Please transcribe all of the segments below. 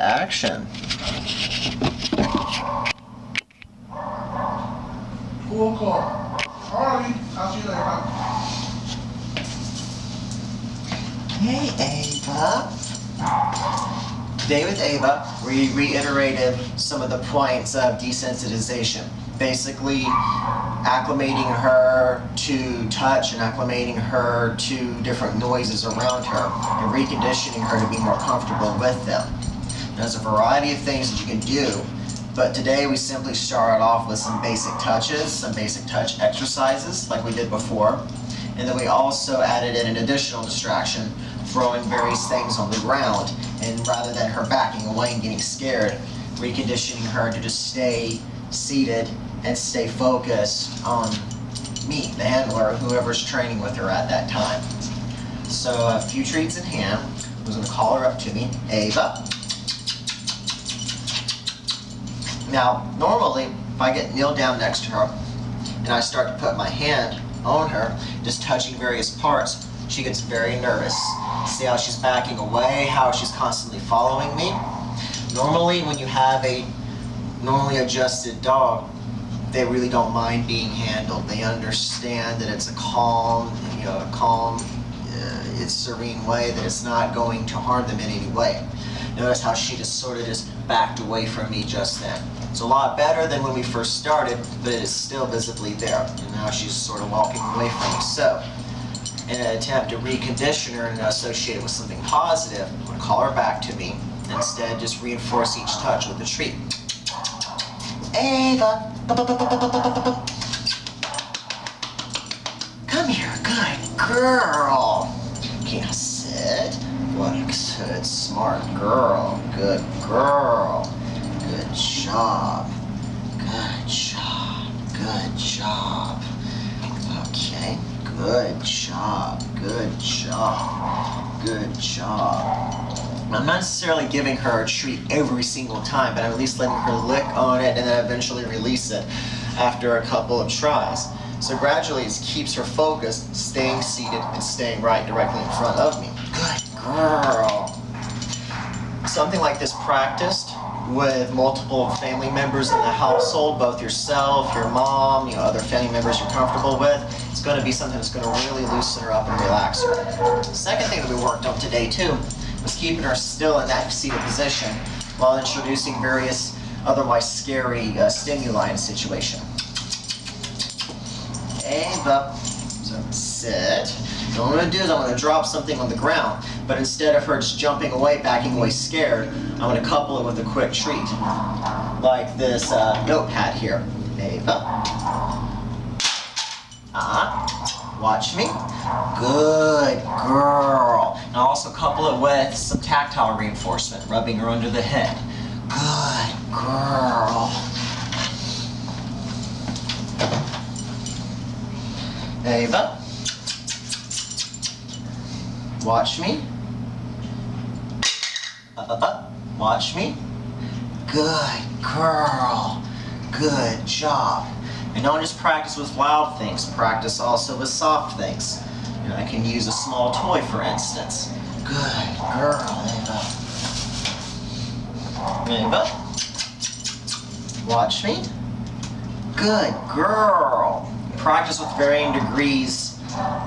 action. Cool. Alrighty, I'll see you later. Hey, Ava. Today with Ava, we reiterated some of the points of desensitization. Basically, acclimating her to touch and acclimating her to different noises around her and reconditioning her to be more comfortable with them. There's a variety of things that you can do, but today we simply started off with some basic touches, some basic touch exercises like we did before, and then we also added in an additional distraction, throwing various things on the ground, and rather than her backing away and getting scared, reconditioning her to just stay seated and stay focused on me, the handler, or whoever's training with her at that time. So a few treats in hand. I was going to call her up to me, Ava. Now, normally, if I get kneel down next to her and I start to put my hand on her, just touching various parts, she gets very nervous. See how she's backing away, how she's constantly following me? Normally, when you have a normally adjusted dog, they really don't mind being handled. They understand that it's a calm, it's serene way, that it's not going to harm them in any way. Notice how she just sort of just backed away from me just then. It's a lot better than when we first started, but it is still visibly there. And now she's sort of walking away from me. So, in an attempt to recondition her and associate it with something positive, I'm going to call her back to me. Instead, just reinforce each touch with a treat. Ava, come here, good girl. Can you sit? What a good, smart girl. Good girl. Good job. Good job. Good job. Okay. Good job. Good job. Good job. I'm not necessarily giving her a treat every single time, but I'm at least letting her lick on it and then eventually release it after a couple of tries. So gradually it keeps her focused, staying seated and staying right directly in front of me. Good girl. Something like this practiced with multiple family members in the household, both yourself, your mom, other family members you're comfortable with, it's going to be something that's going to really loosen her up and relax her. The second thing that we worked on today too was keeping her still in that seated position while introducing various otherwise scary stimuli in the situation. Ava, so sit. So what I'm going to do is I'm going to drop something on the ground, but instead of her just jumping away, backing away scared, I'm going to couple it with a quick treat, like this notepad here. Ava. Watch me. Good girl. And I'll also couple it with some tactile reinforcement, rubbing her under the head. Good girl. Ava. Watch me. Watch me. Good girl. Good job. And don't just practice with loud things, practice also with soft things. I can use a small toy, for instance. Good girl, Ava. Ava. Watch me. Good girl. Practice with varying degrees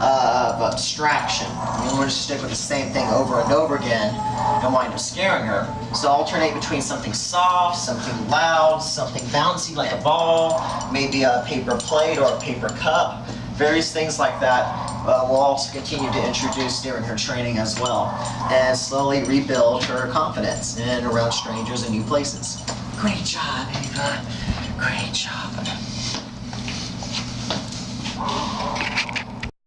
of abstraction. You don't want to stick with the same thing over and over again and wind up scaring her. So alternate between something soft, something loud, something bouncy like a ball, maybe a paper plate or a paper cup. Various things like that we'll also continue to introduce during her training as well, and slowly rebuild her confidence in around strangers and new places. Great job, Ava. Great job.